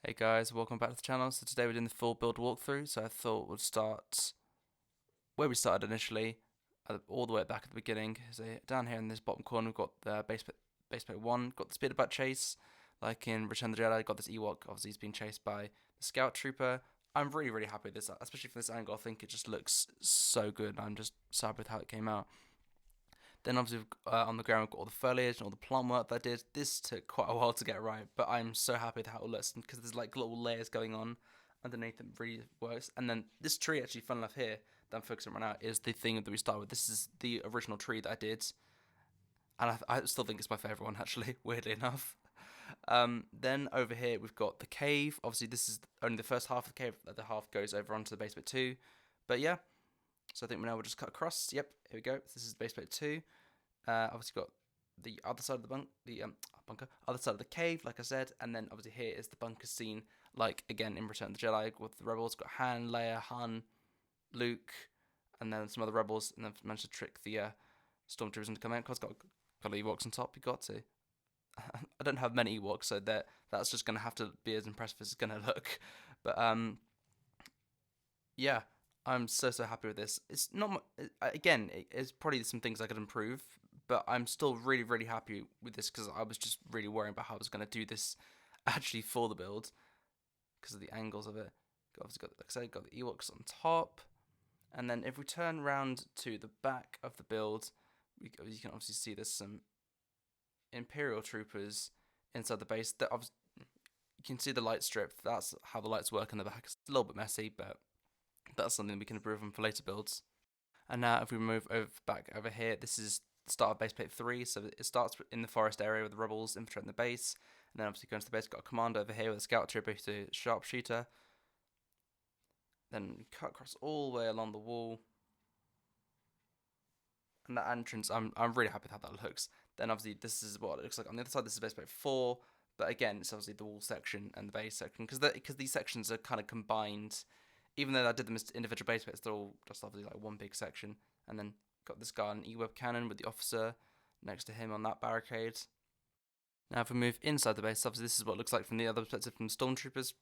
Hey guys, welcome back to the channel. So today we're doing the full build walkthrough. So I thought we'd start where we started initially, all the way back at the beginning. So down here in this bottom corner, we've got the Baseplate 1, got the speederbike chase. Like in Return of the Jedi, got this Ewok. Obviously, he's being chased by the Scout Trooper. I'm really happy with this, especially from this angle. I think it just looks so good. I'm just so happy with how it came out. Then obviously on the ground we've got all the foliage and all the plant work that I did. This took quite a while to get right, but I'm so happy with how it looks because there's like little layers going on underneath. It really works. And then this tree, actually, fun enough here that I'm focusing right now, is the thing that we started with. This is the original tree that I did, and I still think it's my favourite one, actually, weirdly enough. Then over here we've got the cave. Obviously, this is only the first half of the cave. The other half goes over onto the basement 2. But yeah, so I think now we'll just cut across. Yep, here we go. This is Baseplate 2. Obviously got the other side of the bunker, other side of the cave, like I said, and then obviously here is the bunker scene, like again in Return of the Jedi with the rebels. Got Han, Leia, Han, Luke, and then some other rebels, and then managed to trick the stormtroopers into coming out. Cause got Ewoks on top. You got to. I don't have many Ewoks, so that's just gonna have to be as impressive as it's gonna look. But yeah, I'm so happy with this. It's not again. It's probably some things I could improve, but I'm still really happy with this because I was just really worrying about how I was going to do this actually for the build because of the angles of it. Obviously, like I said, got the Ewoks on top, and then if we turn around to the back of the build, you can obviously see there's some Imperial troopers inside the base. That you can see the light strip. That's how the lights work in the back. It's a little bit messy, but that's something we can improve on for later builds. And now if we move back over here, this is the start of Baseplate 3, so it starts in the forest area with the rebels infiltrating the base, and then obviously going to the base, got a commander over here with a scout trooper who's a sharpshooter. Then cut across all the way along the wall. And that entrance, I'm really happy with how that looks. Then obviously this is what it looks like on the other side. This is Baseplate 4, but again, it's obviously the wall section and the base section, because these sections are kind of combined. Even though I did them as individual base plates, they're all just obviously like one big section. And then got this guy on an E-web cannon with the officer next to him on that barricade. Now if we move inside the base, obviously this is what it looks like from the other perspective from stormtroopers.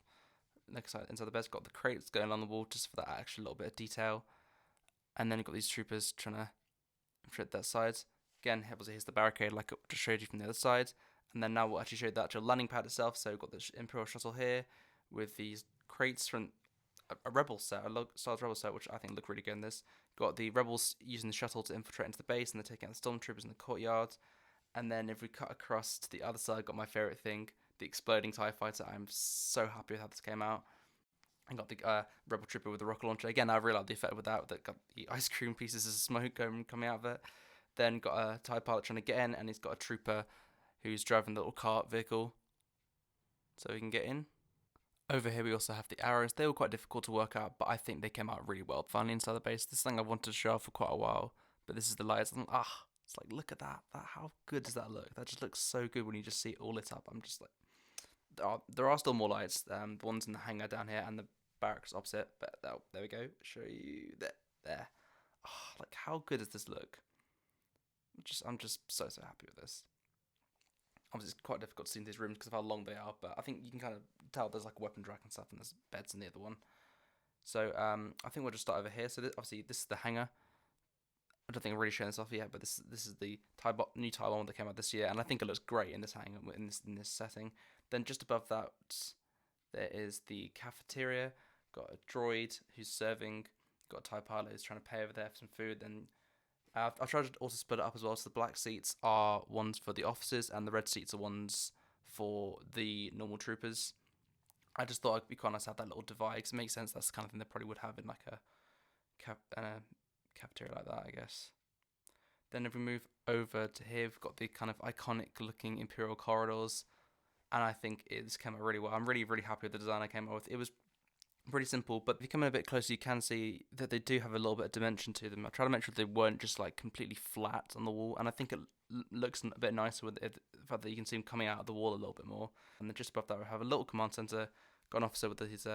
Next side inside the base, got the crates going along the wall just for that actual little bit of detail. And then you've got these troopers trying to infiltrate that side. Again, here's the barricade like I just showed you from the other side. And then now we'll actually show you the actual landing pad itself. So we've got the Imperial shuttle here with these crates from a rebel set, a Star Wars rebel set, which I think look really good in this. Got the rebels using the shuttle to infiltrate into the base, and they're taking out the stormtroopers in the courtyard. And then if we cut across to the other side, got my favorite thing, the exploding TIE fighter. I'm so happy with how this came out. And got the rebel trooper with the rocket launcher. Again, I really like the effect with that. That got the ice cream pieces of smoke coming out of it. Then got a TIE pilot trying to get in, and he's got a trooper who's driving the little cart vehicle so he can get in. Over here we also have the arrows. They were quite difficult to work out, but I think they came out really well finally inside the base. This thing I wanted to show off for quite a while, but this is the lights. And, it's like, look at that. How good does that look? That just looks so good when you just see it all lit up. I'm just like, there are still more lights. The ones in the hangar down here and the barracks opposite. But there we go. Show you there. Oh, like how good does this look? I'm just so happy with this. Obviously, it's quite difficult to see in these rooms because of how long they are, but I think you can kind of tell there's like a weapon rack and stuff, and there's beds in the other one. So I think we'll just start over here. So obviously, this is the hangar. I don't think I've really shown this off yet, but this is the new TIE bomb that came out this year, and I think it looks great in this hangar in this setting. Then just above that, there is the cafeteria. Got a droid who's serving. Got a TIE pilot who's trying to pay over there for some food. Then I've tried to also split it up as well. So the black seats are ones for the officers, and the red seats are ones for the normal troopers. I just thought it'd be quite nice to have that little divide, because it makes sense. That's the kind of thing they probably would have in like a cafeteria like that, I guess. Then if we move over to here, we've got the kind of iconic looking Imperial corridors, and I think it's came out really well. I'm really happy with the design I came up with. It was pretty simple, but if you come in a bit closer, you can see that they do have a little bit of dimension to them. I tried to make sure they weren't just like completely flat on the wall, and I think it looks a bit nicer with it, the fact that you can see them coming out of the wall a little bit more. And then just above that, we have a little command center, got an officer with his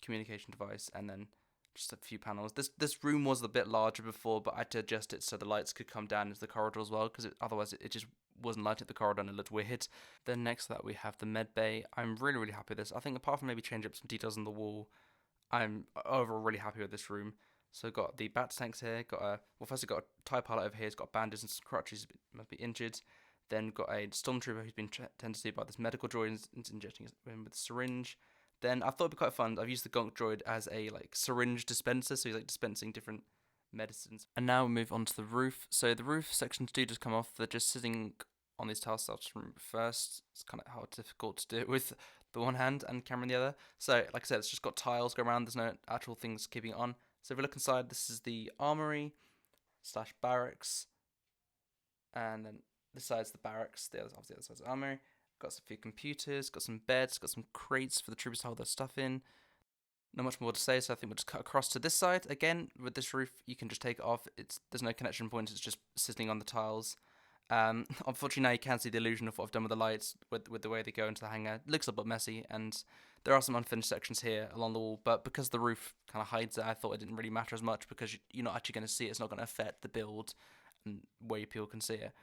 communication device, and then just a few panels. This room was a bit larger before, but I had to adjust it so the lights could come down into the corridor as well, because otherwise it just wasn't lighting up the corridor and it looked weird. Then next to that we have the med bay. I'm really happy with this. I think apart from maybe changing up some details on the wall, I'm overall really happy with this room. So got the bat tanks here. First I got a TIE pilot over here. He's got bandages and some crutches. Must be injured. Then got a stormtrooper who's been tended to by this medical droid and injecting him with a syringe. Then I thought it'd be quite fun. I've used the gonk droid as a syringe dispenser, so he's dispensing different medicines. And now we move on to the roof. So the roof sections do just come off. They're just sitting on these tiles. So I'll just remember first. It's kind of hard, difficult to do it with the one hand and camera in the other. So like I said, it's just got tiles go around. There's no actual things keeping it on. So if we look inside, this is the armory / barracks, and then this side's the barracks. Obviously the other side's the armory. Got a few computers, got some beds, got some crates for the troopers to hold their stuff in. Not much more to say, so I think we'll just cut across to this side. Again, with this roof, you can just take it off. There's no connection point, it's just sitting on the tiles. Unfortunately, now you can see the illusion of what I've done with the lights, with the way they go into the hangar. It looks a bit messy, and there are some unfinished sections here along the wall, but because the roof kind of hides it, I thought it didn't really matter as much, because you're not actually going to see it. It's not going to affect the build and where people can see it.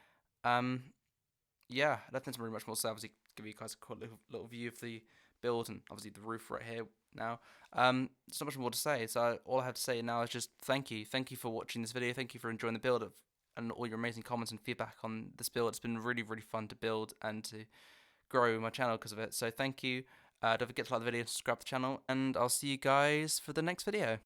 Yeah, I don't think there's really much more to say. Obviously, give you guys a cool little view of the build, and obviously the roof right here now. There's not much more to say, so all I have to say now is just thank you. Thank you for watching this video. Thank you for enjoying the build and all your amazing comments and feedback on this build. It's been really fun to build and to grow my channel because of it. So thank you. Don't forget to like the video, subscribe to the channel, and I'll see you guys for the next video.